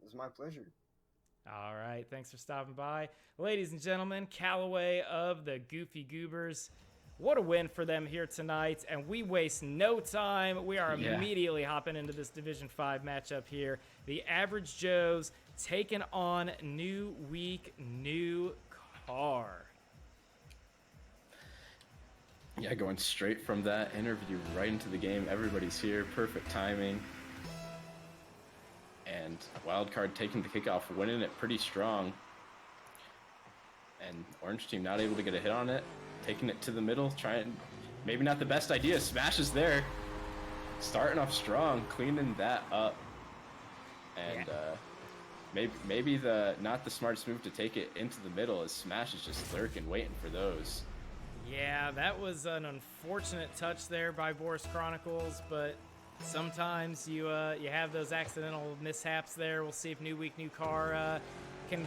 It's my pleasure. All right, thanks for stopping by. Ladies and gentlemen, Callaway of the Goofy Goobers. What a win for them here tonight, and we waste no time. We are Yeah. immediately hopping into this Division 5 matchup here. The Average Joes taking on New Week, New Car. Yeah, going straight from that interview right into the game. Everybody's here. Perfect timing. And Wildcard taking the kickoff, winning it pretty strong. And Orange team not able to get a hit on it. Taking it to the middle, trying, maybe not the best idea. Smash is there. Starting off strong, cleaning that up. And maybe the not the smartest move to take it into the middle, as Smash is just lurking, waiting for those. Yeah, that was an unfortunate touch there by Boris Chronicles, but sometimes you have those accidental mishaps there. We'll see if New Week, New Car can...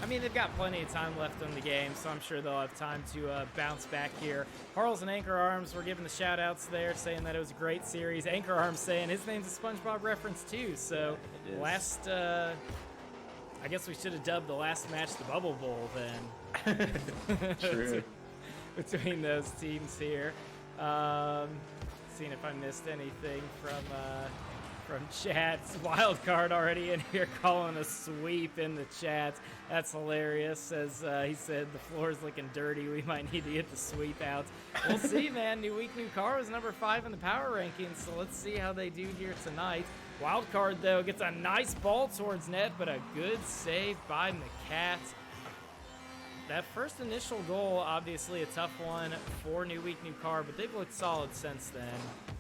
I mean, they've got plenty of time left in the game, so I'm sure they'll have time to bounce back here. Harles and Anchor Arms were giving the shout-outs there, saying that it was a great series. Anchor Arms saying his name's a SpongeBob reference, too. So last... I guess we should have dubbed the last match the Bubble Bowl then. True. Between those teams here. Seeing if I missed anything from chats. Wildcard already in here calling a sweep in the chat. That's hilarious. As he said, the floor's looking dirty. We might need to get the sweep out. We'll see, man. New Week, New Car was number 5 in the power rankings, so let's see how they do here tonight. Wildcard, though, gets a nice ball towards net, but a good save by McCat. That first initial goal, obviously a tough one for New Week, New Car, but they've looked solid since then,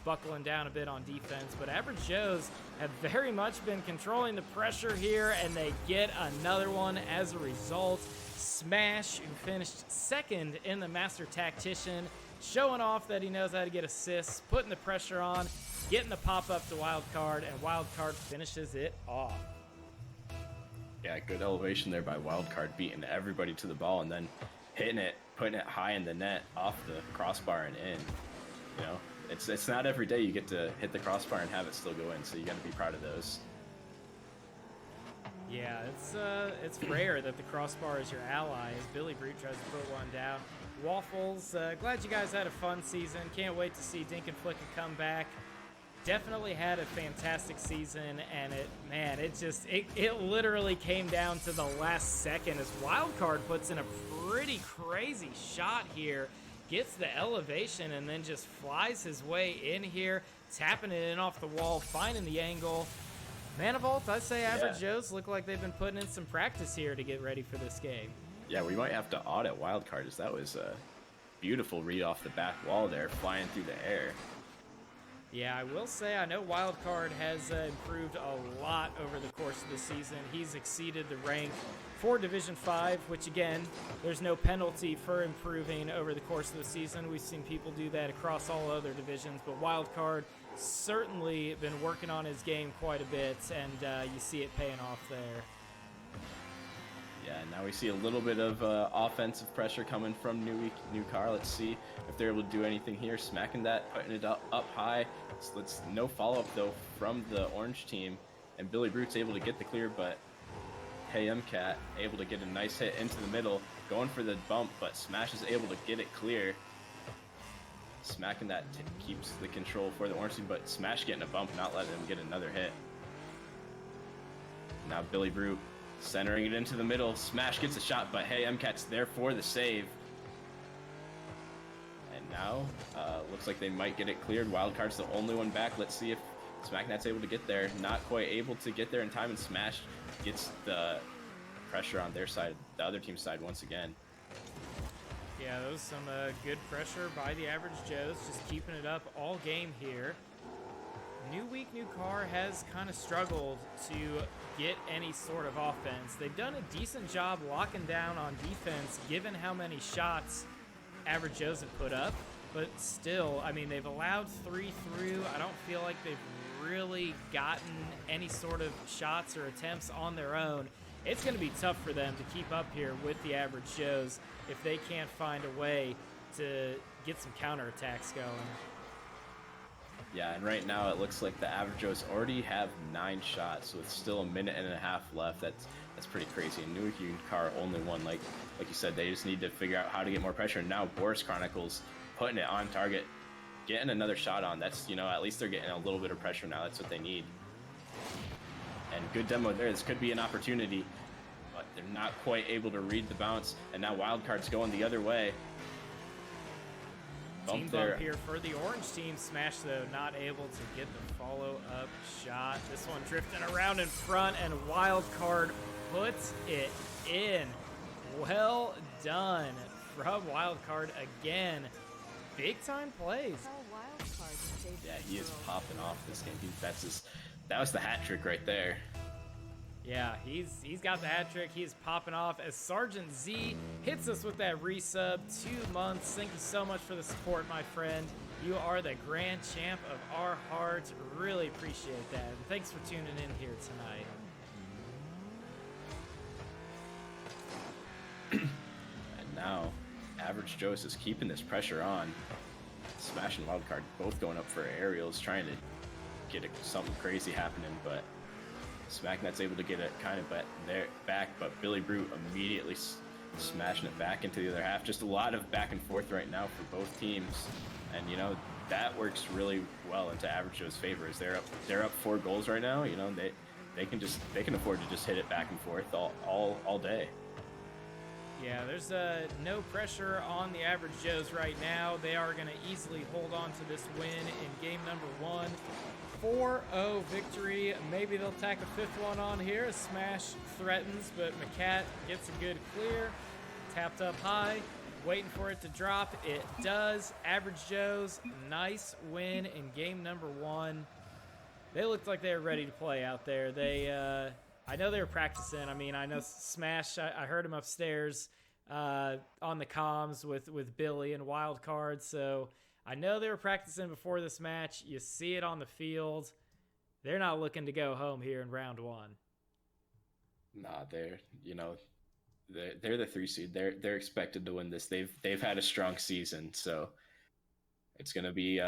buckling down a bit on defense. But Average Joes have very much been controlling the pressure here, and they get another one as a result. Smash, who finished second in the Master Tactician, showing off that he knows how to get assists, putting the pressure on, getting the pop-up to Wildcard, and Wildcard finishes it off. Yeah, good elevation there by Wildcard, beating everybody to the ball and then hitting it, putting it high in the net, off the crossbar and in. You know, it's not every day you get to hit the crossbar and have it still go in, so you got to be proud of those. Yeah, it's rare that the crossbar is your ally, as Billy Brute tries to put one down. Waffles, glad you guys had a fun season. Can't wait to see Dink and Flicka come back. Definitely had a fantastic season, and it literally came down to the last second as Wildcard puts in a pretty crazy shot here, gets the elevation, and then just flies his way in here, tapping it in off the wall, finding the angle. Manifold, I say Average Joes look like they've been putting in some practice here to get ready for this game. Yeah, we might have to audit Wildcard, as that was a beautiful read off the back wall there, flying through the air. Yeah, I will say I know Wildcard has improved a lot over the course of the season. He's exceeded the rank for Division 5, which again, there's no penalty for improving over the course of the season. We've seen people do that across all other divisions, but Wildcard certainly been working on his game quite a bit, and you see it paying off there. Yeah, now we see a little bit of offensive pressure coming from New Week, New Car. Let's see if they're able to do anything here. Smacking that, putting it up high. Let's no follow-up, though, from the Orange team. And Billy Brute's able to get the clear, but Hey MCAT able to get a nice hit into the middle. Going for the bump, but Smash is able to get it clear. Smacking that keeps the control for the Orange team, but Smash getting a bump, not letting him get another hit. Now Billy Brute centering it into the middle. Smash gets a shot, but Hey MCAT's there for the save. And now, looks like they might get it cleared. Wildcard's the only one back. Let's see if SmackNet's able to get there. Not quite able to get there in time, and Smash gets the pressure on their side, the other team's side once again. Yeah, that was some good pressure by the Average Joes, just keeping it up all game here. New Week, New Car has kind of struggled to get any sort of offense. They've done a decent job locking down on defense, given how many shots Average Joes have put up. But still, I mean, they've allowed 3 through. I don't feel like they've really gotten any sort of shots or attempts on their own. It's going to be tough for them to keep up here with the Average Joes if they can't find a way to get some counterattacks going. Yeah, and right now it looks like the average Joes already have 9 shots with still a minute and a half left. That's pretty crazy. And Newick Car only won. Like you said, they just need to figure out how to get more pressure. And now Boris Chronicles putting it on target, getting another shot on. That's, at least they're getting a little bit of pressure now. That's what they need. And good demo there. This could be an opportunity, but they're not quite able to read the bounce. And now Wildcard's going the other way. Team bump here for the orange team. Smash, though, not able to get the follow-up shot. This one drifting around in front, and Wildcard puts it in. Well done from Wildcard again. Big-time plays. Yeah, he is popping off this game. That was the hat trick right there. Yeah, he's got the hat trick. He's popping off as Sergeant Z hits us with that resub. 2 months. Thank you so much for the support, my friend. You are the grand champ of our hearts. Really appreciate that. And thanks for tuning in here tonight. And now, Average Joe's is keeping this pressure on. Smash and Wildcard both going up for aerials, trying to get something crazy happening, but SmackNet's able to get it kind of back, but Billy Brute immediately smashing it back into the other half. Just a lot of back and forth right now for both teams, and that works really well into Average Joe's favor. As they're up 4 goals right now. They can afford to just hit it back and forth all day. Yeah, there's no pressure on the Average Joes right now. They are going to easily hold on to this win in game number 1. 4-0 victory. Maybe they'll tack a 5th one on here. A smash threatens, but McCat gets a good clear. Tapped up high, waiting for it to drop. It does. Average Joes, nice win in game number 1. They looked like they were ready to play out there. I know they were practicing. I mean, I know Smash, I heard him upstairs on the comms with Billy and Wildcard, so I know they were practicing before this match. You see it on the field. They're not looking to go home here in round 1. Nah, they're the 3 seed. They're expected to win this. They've had a strong season, so it's gonna be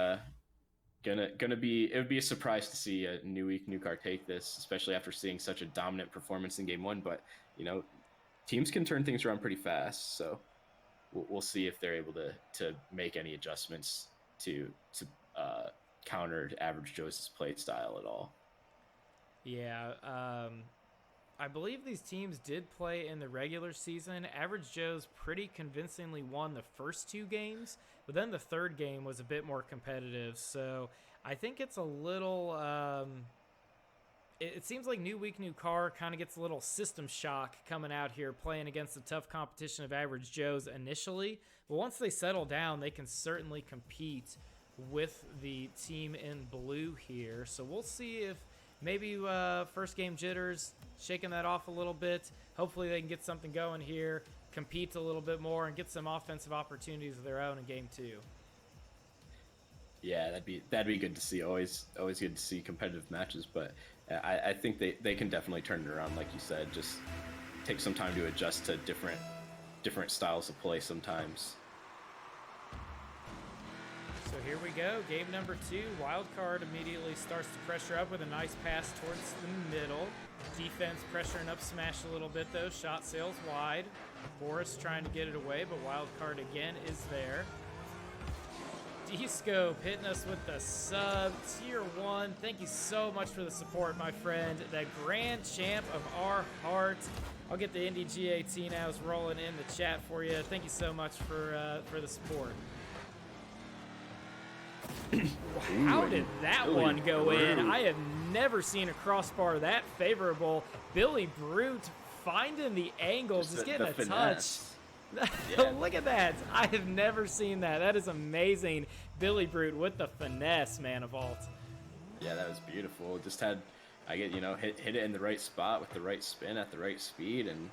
it would be a surprise to see a New Car take this, especially after seeing such a dominant performance in game 1. But teams can turn things around pretty fast, so we'll see if they're able to make any adjustments to counter Average Joe's play style at all. Yeah, I believe these teams did play in the regular season. Average Joe's pretty convincingly won the first 2 games, but then the 3rd game was a bit more competitive. So I think it's a little... It seems like New Week, New Car kind of gets a little system shock coming out here, playing against the tough competition of Average Joe's initially. But once they settle down, they can certainly compete with the team in blue here. So we'll see if maybe first game jitters, shaking that off a little bit. Hopefully they can get something going here, compete a little bit more, and get some offensive opportunities of their own in game 2. Yeah, that'd be good to see. Always good to see competitive matches, but I think they can definitely turn it around, like you said. Just take some time to adjust to different styles of play sometimes. So here we go, game number 2. Wildcard immediately starts to pressure up with a nice pass towards the middle. Defense pressuring up Smash a little bit though. Shot sails wide. Boris trying to get it away, but Wildcard again is there. D-Scope hitting us with the sub, tier 1. Thank you so much for the support, my friend. The grand champ of our hearts. I'll get the Indie GAT nows rolling in the chat for you. Thank you so much for the support. How did that one go in? I have never seen a crossbar that favorable. Billy Brute finding the angle, just getting a touch. Yeah. Look at that. I have never seen that. That is amazing. Billy Brute with the finesse, man of vault. Yeah, that was beautiful. Just hit it in the right spot with the right spin at the right speed, and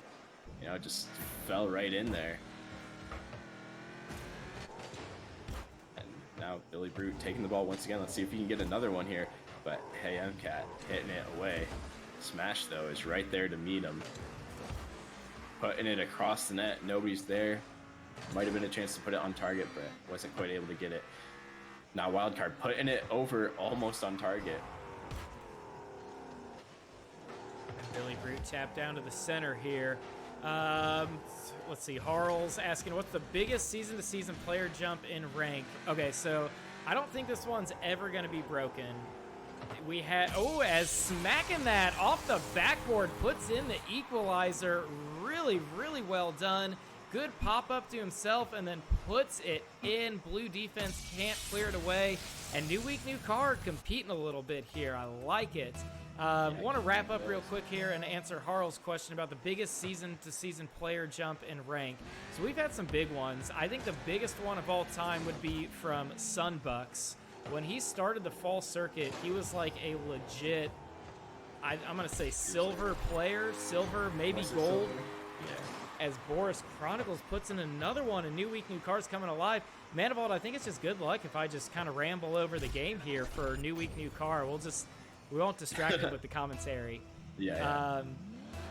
it just fell right in there. And now Billy Brute taking the ball once again. Let's see if he can get another one here. But hey, MCAT hitting it away. Smash though is right there to meet him. Putting it across the net, nobody's there. Might have been a chance to put it on target, but wasn't quite able to get it. Now Wildcard putting it over almost on target. And Billy Brute tapped down to the center here. Let's see. Harl's asking, what's the biggest season-to-season player jump in rank? Okay, so I don't think this one's ever going to be broken. We had, as smacking that off the backboard, puts in the equalizer. Really, really well done. Good pop-up to himself, and then puts it in. Blue defense can't clear it away. And New Week, New Card competing a little bit here. I like it. Want to wrap up real quick here and answer Harl's question about the biggest season-to-season player jump in rank. So we've had some big ones. I think the biggest one of all time would be from Sunbucks. When he started the fall circuit, he was like a legit, I'm going to say silver player, silver, maybe gold. Yeah. As Boris Chronicles puts in another one, a New Week, New Cards coming alive. Manifold, I think it's just good luck if I just kind of ramble over the game here for New Week, New Car. We won't distract him with the commentary. Yeah.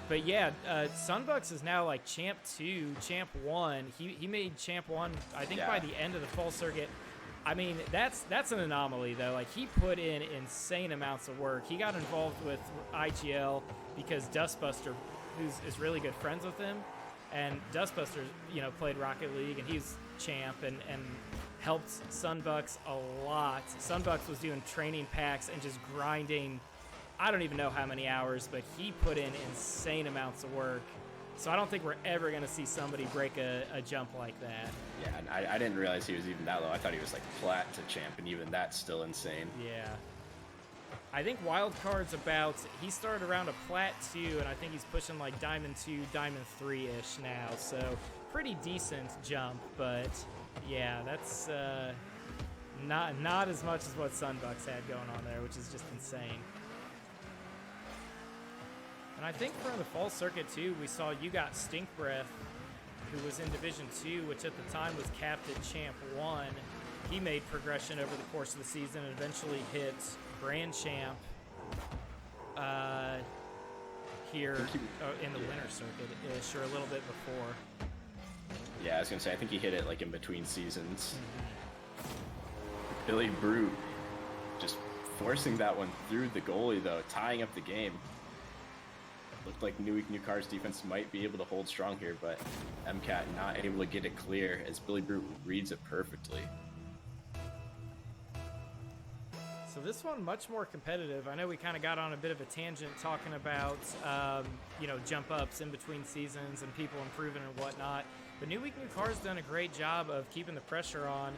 But yeah, Sunbucks is now like Champ 2, Champ 1. He made Champ 1, I think, by the end of the fall circuit. I mean, that's an anomaly, though. Like, he put in insane amounts of work. He got involved with IGL because Dustbuster, is really good friends with him, and Dustbuster, played Rocket League, and he's champ and helped Sunbucks a lot. Sunbucks was doing training packs and just grinding, I don't even know how many hours, but he put in insane amounts of work. So I don't think we're ever going to see somebody break a jump like that. Yeah, and I didn't realize he was even that low. I thought he was like plat to champ, and even that's still insane. Yeah. I think Wildcard's he started around a plat 2, and I think he's pushing like Diamond 2, Diamond 3-ish now. So pretty decent jump, but yeah, that's not as much as what Sunbucks had going on there, which is just insane. And I think from the fall circuit, too, we saw you got Stink Breath, who was in Division 2, which at the time was capped at Champ 1. He made progression over the course of the season and eventually hit Grand Champ here in the winter circuit-ish, or a little bit before. Yeah, I was going to say, I think he hit it like in between seasons. Billy Brute just forcing that one through the goalie, though, tying up the game. Looked like New Week, New Cards defense might be able to hold strong here, but MCAT not able to get it clear as Billy Brute reads it perfectly. So this one much more competitive. I know we kind of got on a bit of a tangent talking about, jump ups in between seasons and people improving and whatnot. But New Week, New Car's done a great job of keeping the pressure on.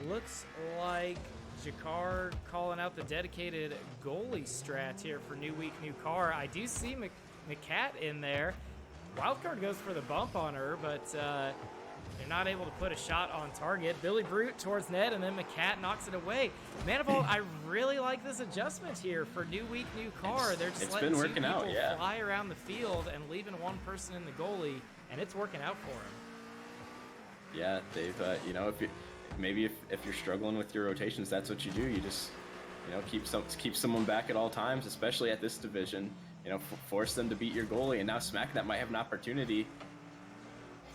Looks like Jakar calling out the dedicated goalie strat here for New Week, New Car. I do see McCat in there. Wildcard goes for the bump on her, but they're not able to put a shot on target. Billy Brute towards net, and then McCat knocks it away. Manifold, I really like this adjustment here for New Week, New Car. They're just letting two people fly around the field and leaving one person in the goalie, and it's working out for him. Yeah, they've, if you're struggling with your rotations, that's what you do. You just, keep someone back at all times, especially at this division. Force them to beat your goalie, and now Smack that might have an opportunity,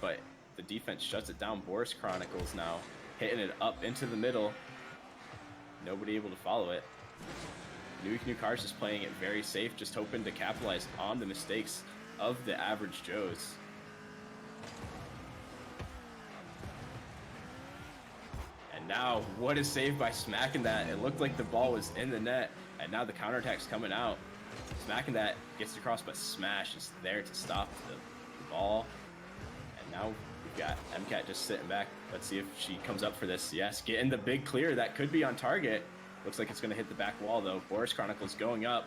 but the defense shuts it down. Boris Chronicles now hitting it up into the middle. Nobody able to follow it. New Week, New Cars is playing it very safe, just hoping to capitalize on the mistakes of the average Joes. And now, what is saved by smacking that? It looked like the ball was in the net, and now the counterattack's coming out. Smacking that gets across, but Smash is there to stop the ball. And now we've got MCAT just sitting back. Let's see if she comes up for this. Yes, getting the big clear. That could be on target. Looks like it's going to hit the back wall, though. Boris Chronicles going up,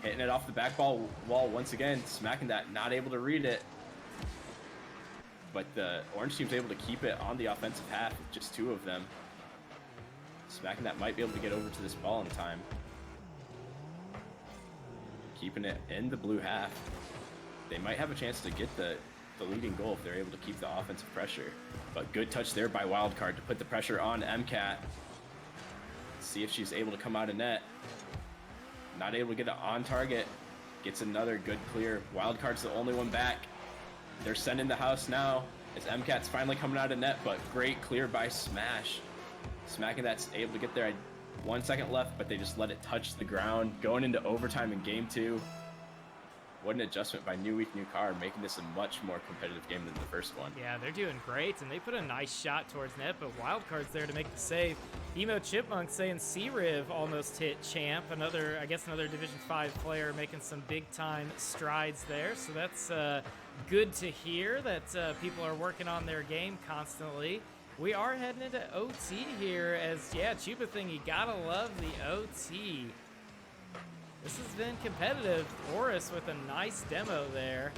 hitting it off the back wall once again. Smacking that, not able to read it. But the Orange team's able to keep it on the offensive half with just two of them. Smacking that might be able to get over to this ball in time. Keeping it in the blue half. They might have a chance to get the leading goal if they're able to keep the offensive pressure. But good touch there by Wildcard to put the pressure on MCAT. See if she's able to come out of net. Not able to get it on target. Gets another good clear. Wildcard's the only one back. They're sending the house now as MCAT's finally coming out of net, but great clear by Smash. Smacking that's able to get there. 1 second left, but they just let it touch the ground. Going into overtime in game 2. What an adjustment by New Week, New Car, making this a much more competitive game than the first one. Yeah, they're doing great, and they put a nice shot towards net, but Wildcard's there to make the save. Emo Chipmunk saying C-Riv almost hit Champ, another Division 5 player making some big-time strides there, so that's good to hear that people are working on their game constantly. We are heading into OT here as, yeah, Chupa thing, you gotta love the OT. This has been competitive. Oris with a nice demo there.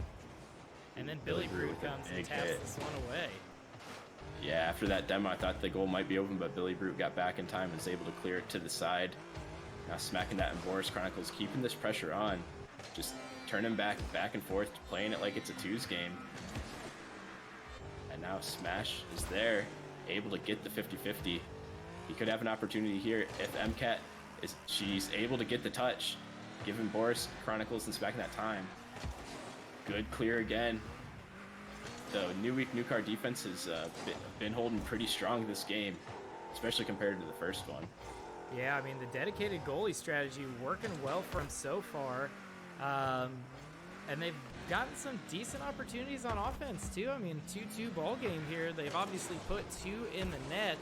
And then Billy Brute comes and taps this one away. Yeah, after that demo, I thought the goal might be open, but Billy Brute got back in time and was able to clear it to the side. Now smacking that in Boris Chronicles, keeping this pressure on. Just turning back and forth, playing it like it's a twos game. And now Smash is there, able to get the 50-50. He could have an opportunity here if MCAT she's able to get the touch, giving Boris Chronicles and smacking that time. Good clear again. The New Week, New Car defense has been holding pretty strong this game, especially compared to the first one. Yeah, I mean, the dedicated goalie strategy working well for him so far. And they've gotten some decent opportunities on offense, too. I mean, 2-2 ball game here. They've obviously put 2 in the net.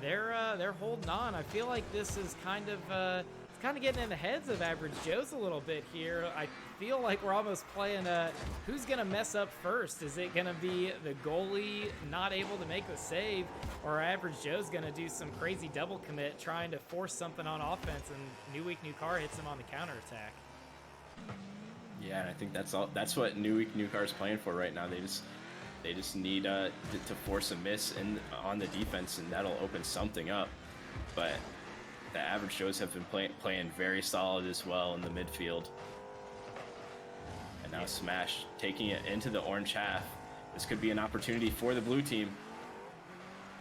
They're holding on. I feel like this is kind of getting in the heads of Average Joe's a little bit here. I feel like we're almost playing who's gonna mess up first. Is it gonna be the goalie not able to make the save, or Average Joe's gonna do some crazy double commit trying to force something on offense, and New Week, New Car hits him on the counterattack? Yeah, and I think that's what New Week, New Car is playing for right now. They just need to force a miss on the defense, and that'll open something up. But the Average Joes have been playing very solid as well in the midfield. And now Smash taking it into the orange half. This could be an opportunity for the blue team.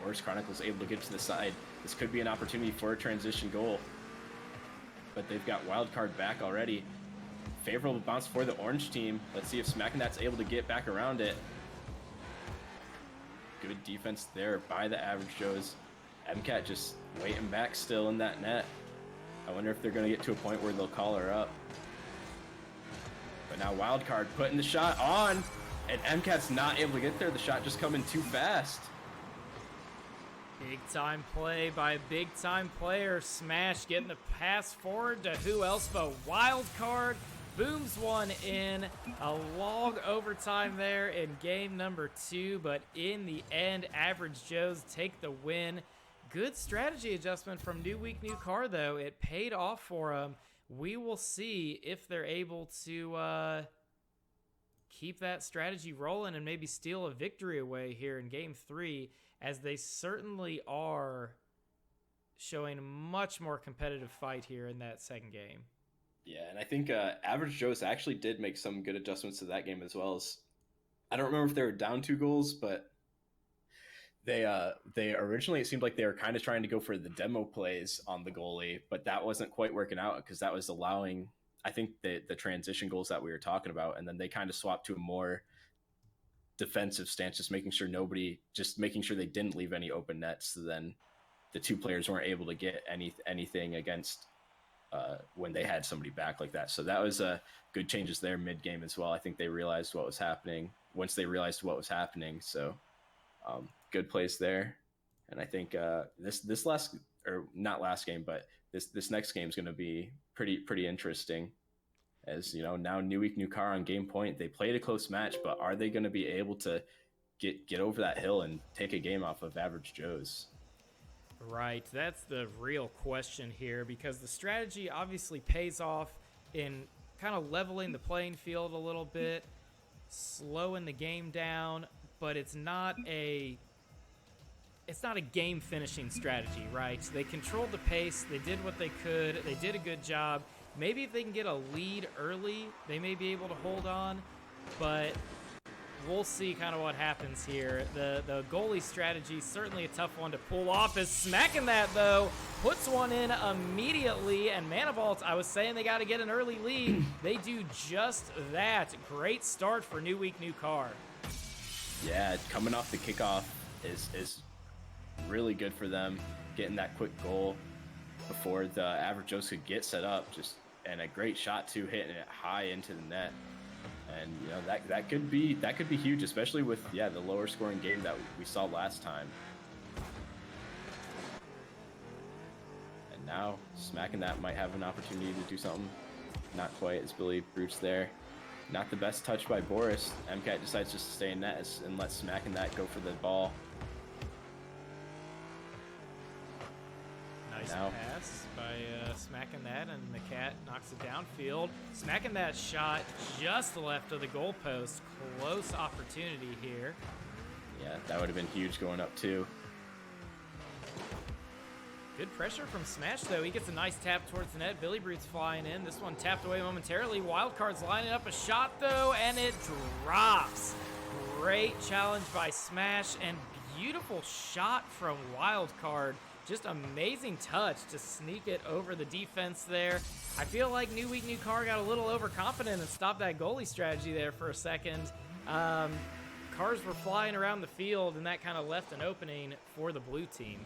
Boris Chronicles able to get to the side. This could be an opportunity for a transition goal. But they've got Wildcard back already. Favorable bounce for the orange team. Let's see if Smacking That's able to get back around it. Good defense there by the Average Joes. MCAT just waiting back still in that net. I wonder if they're going to get to a point where they'll call her up. But now Wildcard putting the shot on, and MCAT's not able to get there. The shot just coming too fast. Big time play by a big time player. Smash getting the pass forward to who else but Wildcard. Booms one in. A long overtime there in game number 2, but in the end, Average Joes take the win. Good strategy adjustment from New Week, New Car, though. It paid off for them. We will see if they're able to keep that strategy rolling and maybe steal a victory away here in game 3, as they certainly are showing a much more competitive fight here in that second game. Yeah, and I think Average Joe's actually did make some good adjustments to that game as well. I don't remember if they were down 2 goals, but they originally, it seemed like they were kind of trying to go for the demo plays on the goalie, but that wasn't quite working out because that was allowing, I think, the transition goals that we were talking about, and then they kind of swapped to a more defensive stance, just making sure they didn't leave any open nets, so then the 2 players weren't able to get anything against when they had somebody back like that. So that was good changes there mid-game as well. I think they realized what was happening once they realized what was happening. So good plays there. And I think this last, or not last game, but this next game is going to be pretty interesting. As you know, now New Week, New Car on game point. They played a close match, but are they going to be able to get over that hill and take a game off of Average Joe's? Right, that's the real question here, because the strategy obviously pays off in kind of leveling the playing field a little bit, slowing the game down, but it's not a game finishing strategy, right? They controlled the pace, they did what they could, they did a good job. Maybe if they can get a lead early, they may be able to hold on, but we'll see kind of what happens here. The goalie strategy, certainly a tough one to pull off. Is Smacking That, though, puts one in immediately. And Manavault, I was saying they got to get an early lead. They do just that. Great start for New Week, New Car. Yeah, coming off the kickoff is really good for them, getting that quick goal before the average Joes could get set up. And a great shot too, hitting it high into the net. And you know that could be huge, especially with the lower scoring game that we saw last time. And now smacking that might have an opportunity to do something. Not quite, as Billy Brute's there. Not the best touch by Boris. MCAT decides just to stay in net and let smacking that go for the ball. Nice pass by smacking that, and the cat knocks it downfield. Smacking that shot just left of the goalpost. Close opportunity here. Yeah, that would have been huge going up too. Good pressure from Smash, though. He gets a nice tap towards the net. Billy Brute's flying in. This one tapped away momentarily. Wildcard's lining up a shot, though, and it drops. Great challenge by Smash, and beautiful shot from Wildcard. Just amazing touch to sneak it over the defense there. I feel like New Week, New Car got a little overconfident and stopped that goalie strategy there for a second. Cars were flying around the field, and that kind of left an opening for the blue team.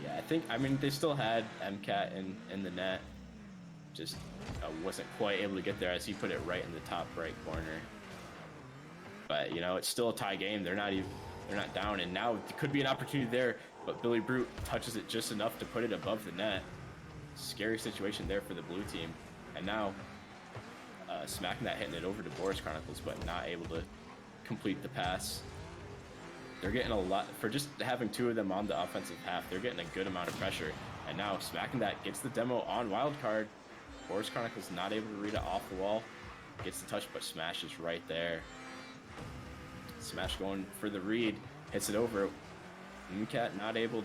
Yeah, I mean, they still had MCAT in the net. Just wasn't quite able to get there, as he put it right in the top right corner. But, you know, it's still a tie game. They're not down, and now it could be an opportunity there, but Billy Brute touches it just enough to put it above the net. Scary situation there for the blue team. And now smacking that, hitting it over to Boris Chronicles, but not able to complete the pass. They're getting a lot, for just having two of them on the offensive half, they're getting a good amount of pressure. And now smacking that gets the demo on Wildcard. Boris Chronicles not able to read it off the wall. Gets the touch, but Smash is right there. Smash going for the read, hits it over. MCAT not able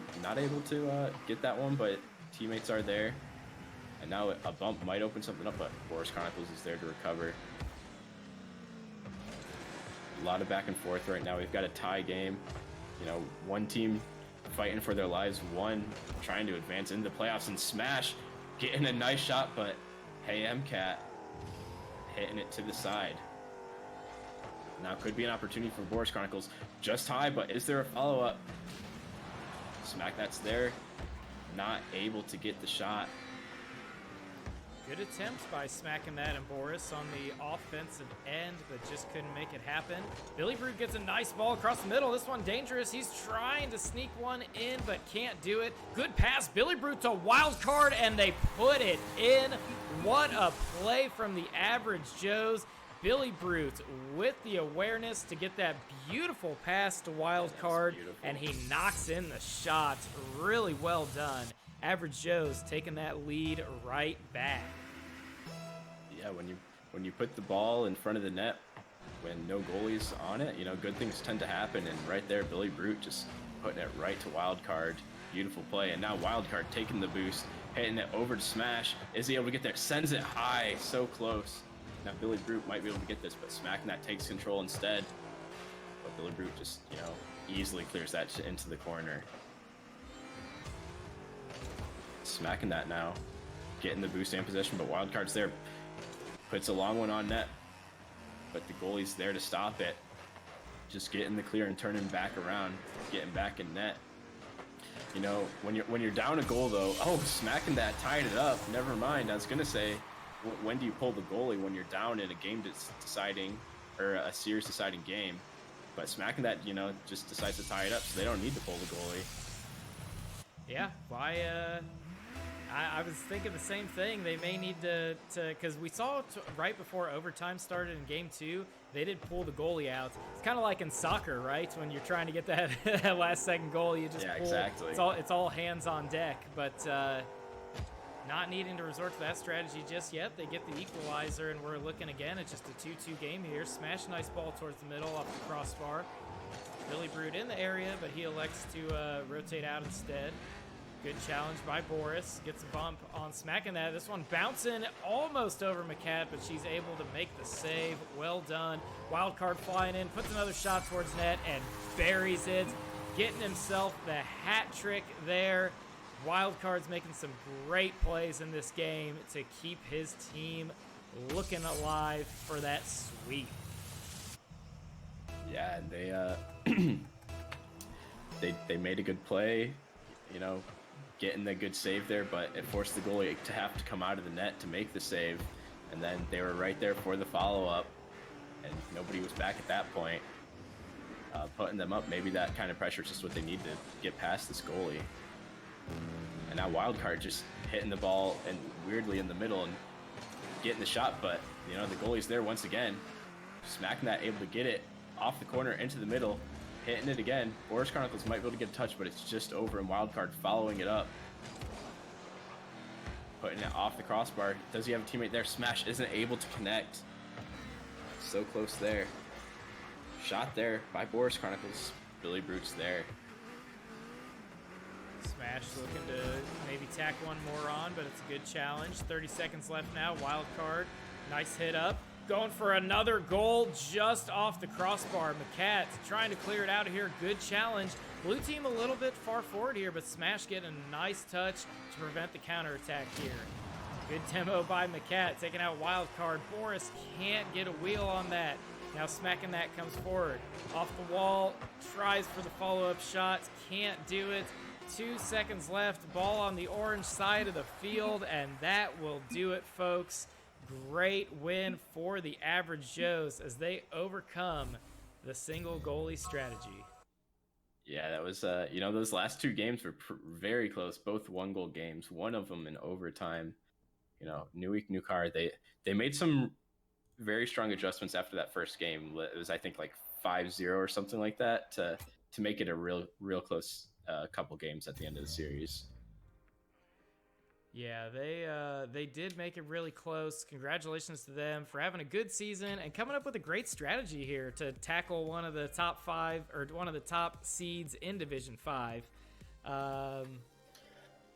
to get that one, but teammates are there. And now a bump might open something up, but Boris Chronicles is there to recover. A lot of back and forth right now. We've got a tie game. You know, one team fighting for their lives, one trying to advance into the playoffs, and Smash getting a nice shot, but hey, MCAT hitting it to the side. Now could be an opportunity for Boris Chronicles. Just high, but is there a follow-up? Smack that's there. Not able to get the shot. Good attempt by smacking that and Boris on the offensive end, but just couldn't make it happen. Billy Brute gets a nice ball across the middle. This one dangerous. He's trying to sneak one in, but can't do it. Good pass. Billy Brute to Wildcard, and they put it in. What a play from the average Joes. Billy Brute with the awareness to get that beautiful pass to Wildcard, and he knocks in the shot. Really well done. Average Joe's taking that lead right back. Yeah, when you put the ball in front of the net, when no goalie's on it, you know, good things tend to happen. And right there, Billy Brute just putting it right to Wildcard. Beautiful play. And now Wildcard taking the boost, hitting it over to Smash. Is he able to get there? Sends it high, so close. Now Billy Brute might be able to get this, but smacking that takes control instead. But Billy Brute just, you know, easily clears that into the corner. Smacking that now, getting the boost and possession, but Wildcard's there. Puts a long one on net, but the goalie's there to stop it. Just getting the clear and turning back around, getting back in net. You know, when you're down a goal though, oh, smacking that tied it up. Never mind. I was gonna say, when do you pull the goalie when you're down in a game deciding, or a series deciding game? But smacking that, you know, just decides to tie it up, so they don't need to pull the goalie. Yeah, why? I was thinking the same thing. They may need to because we saw right before overtime started in game 2, they did pull the goalie out. It's kind of like in soccer, right? When you're trying to get that, that last second goal, you just pull. Exactly. It's all hands on deck, but not needing to resort to that strategy just yet. They get the equalizer, and we're looking again at just a 2-2 game here. Smash, nice ball towards the middle off the crossbar. Billy Brute in the area, but he elects to rotate out instead. Good challenge by Boris. Gets a bump on smacking that. This one bouncing almost over McCat, but she's able to make the save. Well done. Wildcard flying in, puts another shot towards net and buries it. Getting himself the hat trick there. Wildcard's making some great plays in this game to keep his team looking alive for that sweep. Yeah, and they they made a good play, you know, getting the good save there, but it forced the goalie to have to come out of the net to make the save, and then they were right there for the follow-up, and nobody was back at that point, putting them up. Maybe that kind of pressure is just what they need to get past this goalie. And now Wildcard just hitting the ball and weirdly in the middle and getting the shot, but you know, the goalie's there once again, smacking that, able to get it off the corner into the middle, hitting it again. Boris Chronicles might be able to get a touch, but it's just over, and Wildcard following it up, putting it off the crossbar. Does he have a teammate there? Smash isn't able to connect. So close there. Shot there by Boris Chronicles. Billy Brute's there. Smash looking to maybe tack one more on, but it's a good challenge. 30 seconds left now. Wild card. Nice hit up. Going for another goal just off the crossbar. McCat trying to clear it out of here. Good challenge. Blue team a little bit far forward here, but Smash getting a nice touch to prevent the counterattack here. Good demo by McCat, taking out Wild Card. Boris can't get a wheel on that. Now smacking that comes forward. Off the wall, tries for the follow-up shot, can't do it. 2 seconds left, ball on the orange side of the field, and that will do it, folks. Great win for the Average Joes as they overcome the single goalie strategy. Yeah, that was, you know, those last two games were very close, both one-goal games, one of them in overtime. You know, new week, new car. They made some very strong adjustments after that first game. It was, I think, like 5-0 or something like that to make it a real close couple games at the end of the series. Yeah, they did make it really close. Congratulations to them for having a good season and coming up with a great strategy here to tackle one of the top five or one of the top seeds in Division 5.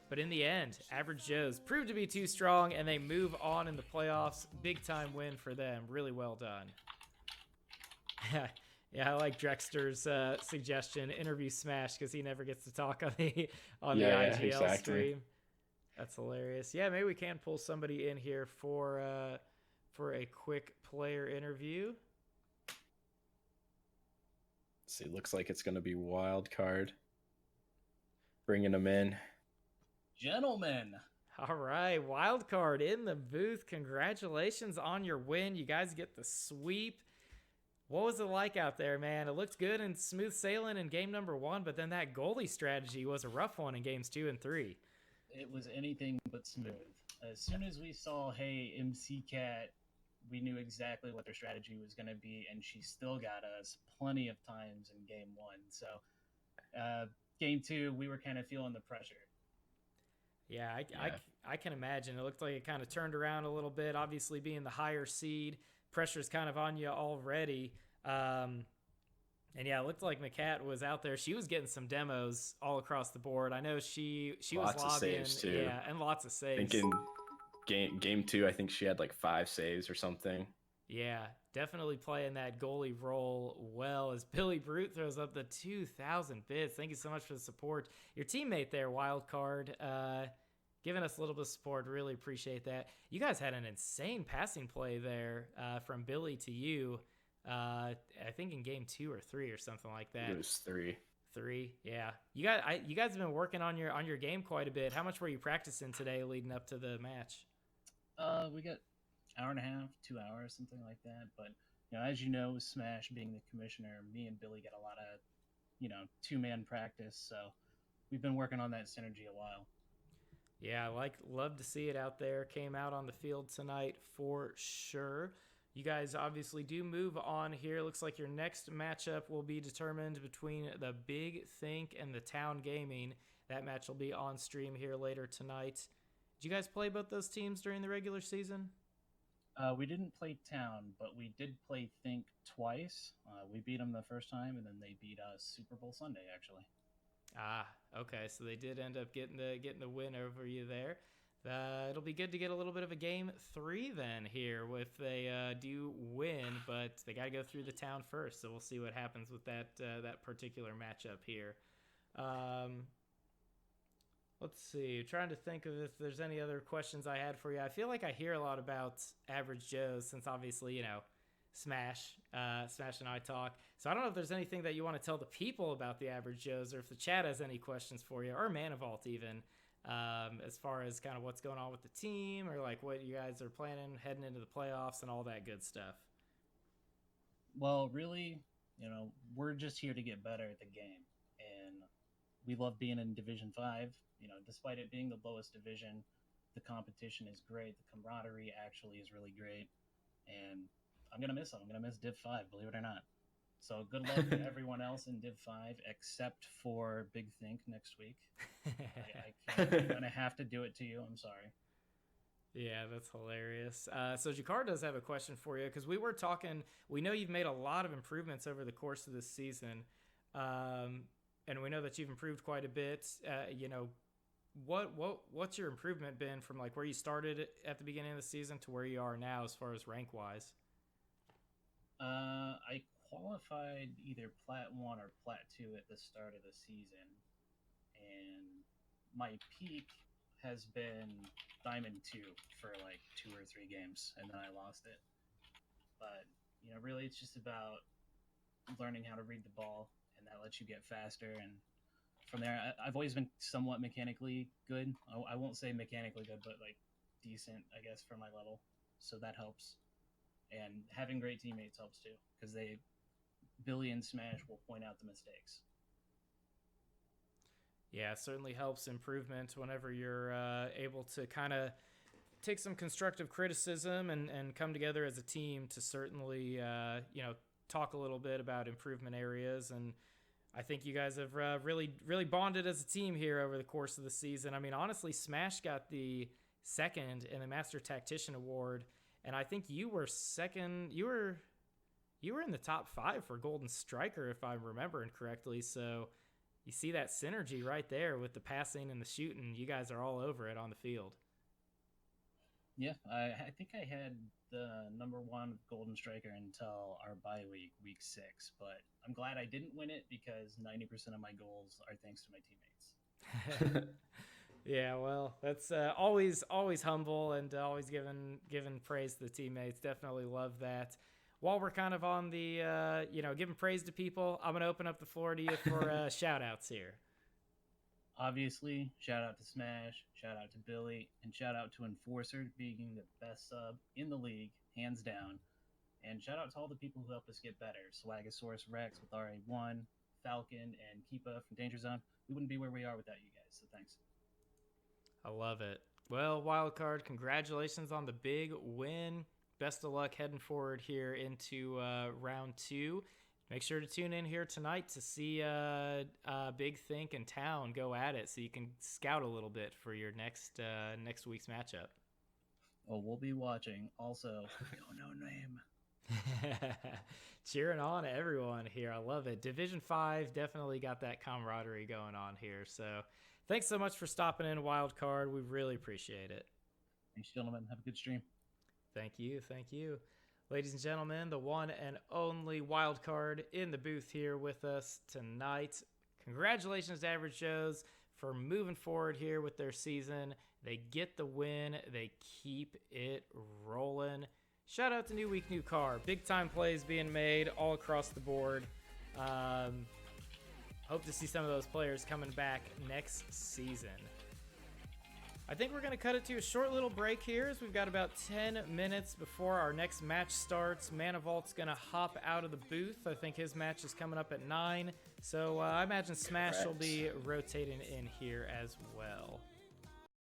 But in the end, Average Joes proved to be too strong, and they move on in the playoffs. Big time win for them. Really well done. Yeah, I like Drexter's suggestion, interview Smash, because he never gets to talk on the IGL stream. That's hilarious. Yeah, maybe we can pull somebody in here for a quick player interview. Let's see, looks like it's going to be Wild Card. Bringing them in. Gentlemen. All right, Wild Card in the booth. Congratulations on your win. You guys get the sweep. What was it like out there, man? It looked good and smooth sailing in game number 1, but then that goalie strategy was a rough one in games 2 and 3. It was anything but smooth. As soon as we saw, hey, MC Cat, we knew exactly what their strategy was going to be, and she still got us plenty of times in game 1. So game 2, we were kind of feeling the pressure. Yeah, I can imagine. It looked like it kind of turned around a little bit. Obviously, being the higher seed, pressure's kind of on you already. And yeah, it looked like McCat was out there. She was getting some demos all across the board. I know she was lots lobbying, of saves too. Yeah, and lots of saves. I think in game 2, I think she had like 5 saves or something. Yeah, definitely playing that goalie role well as Billy Brute throws up the 2,000 bits. Thank you so much for the support. Your teammate there, Wildcard, giving us a little bit of support. Really appreciate that. You guys had an insane passing play there from Billy to you. I think in game 2 or 3 or something like that. It was 3. 3, yeah. You guys have been working on your game quite a bit. How much were you practicing today leading up to the match? We got hour and a half, 2 hours, something like that. But you know, as you know, with Smash being the commissioner, me and Billy get a lot of, you know, 2-man practice. So we've been working on that synergy a while. Yeah, love to see it out there. Came out on the field tonight for sure. You guys obviously do move on here. Looks like your next matchup will be determined between the Big Think and the Town Gaming. That match will be on stream here later tonight. Did you guys play both those teams during the regular season? We didn't play Town, but we did play Think twice. We beat them the first time, and then they beat us Super Bowl Sunday, actually. Ah, okay. So they did end up getting the win over you there. It'll be good to get a little bit of a game 3 then here if they do win, but they got to go through the Town first. So we'll see what happens with that particular matchup here. Let's see. Trying to think of if there's any other questions I had for you. I feel like I hear a lot about Average Joes since obviously, you know, Smash and I talk. So I don't know if there's anything that you want to tell the people about the Average Joes, or if the chat has any questions for you, or Manivault even, as far as kind of what's going on with the team, or like what you guys are planning heading into the playoffs and all that good stuff. Well, really, we're just here to get better at the game, and we love being in Division 5. Despite it being the lowest division, the competition is great. The camaraderie actually is really great, and I'm gonna miss them. I'm gonna miss Div 5, believe it or not. So good luck to everyone else in Div 5, except for Big Think next week. I can't. I'm gonna have to do it to you. I'm sorry. Yeah, that's hilarious. So Jakar does have a question for you, because we were talking. We know you've made a lot of improvements over the course of this season, and we know that you've improved quite a bit. What's your improvement been from like where you started at the beginning of the season to where you are now, as far as rank wise? I qualified either Plat 1 or Plat 2 at the start of the season, and my peak has been Diamond 2 for like 2 or 3 games, and then I lost it. But, really it's just about learning how to read the ball, and that lets you get faster. And from there, I've always been somewhat mechanically good. I won't say mechanically good, but like decent, I guess, for my level. So that helps. And having great teammates helps too, because Billy and Smash will point out the mistakes. Yeah, it certainly helps improvement whenever you're able to kind of take some constructive criticism and come together as a team to certainly, talk a little bit about improvement areas. And I think you guys have really bonded as a team here over the course of the season. I mean, honestly, Smash got the second in the Master Tactician Award, and I think you were second. You were in the top 5 for Golden Striker, if I'm remembering correctly. So you see that synergy right there with the passing and the shooting. You guys are all over it on the field. Yeah, I think I had the number 1 Golden Striker until our bye week 6, but I'm glad I didn't win it, because 90% of my goals are thanks to my teammates. Yeah, well, that's always humble, and always giving praise to the teammates. Definitely love that. While we're kind of on the, giving praise to people, I'm going to open up the floor to you for shout outs here. Obviously, shout out to Smash, shout out to Billy, and shout out to Enforcer being the best sub in the league, hands down. And shout out to all the people who helped us get better. Swagasaurus Rex with RA1, Falcon, and Keepa from Danger Zone. We wouldn't be where we are without you guys, so thanks. I love it. Well, Wildcard, congratulations on the big win. Best of luck heading forward here into round 2. Make sure to tune in here tonight to see Big Think and Town go at it, so you can scout a little bit for your next week's matchup. Oh, we'll be watching. Also, no name. Cheering on everyone here. I love it. Division 5 definitely got that camaraderie going on here. So thanks so much for stopping in, Wildcard. We really appreciate it. Thanks, gentlemen. Have a good stream. Thank you. Ladies and gentlemen, the one and only Wildcard in the booth here with us tonight. Congratulations to Average Joes for moving forward here with their season. They get the win. They keep it rolling. Shout out to New Week, New Car. Big time plays being made all across the board. Hope to see some of those players coming back next season. I think we're going to cut it to a short little break here, as we've got about 10 minutes before our next match starts. Manivault's going to hop out of the booth. I think his match is coming up at 9. So I imagine Smash will be rotating in here as well.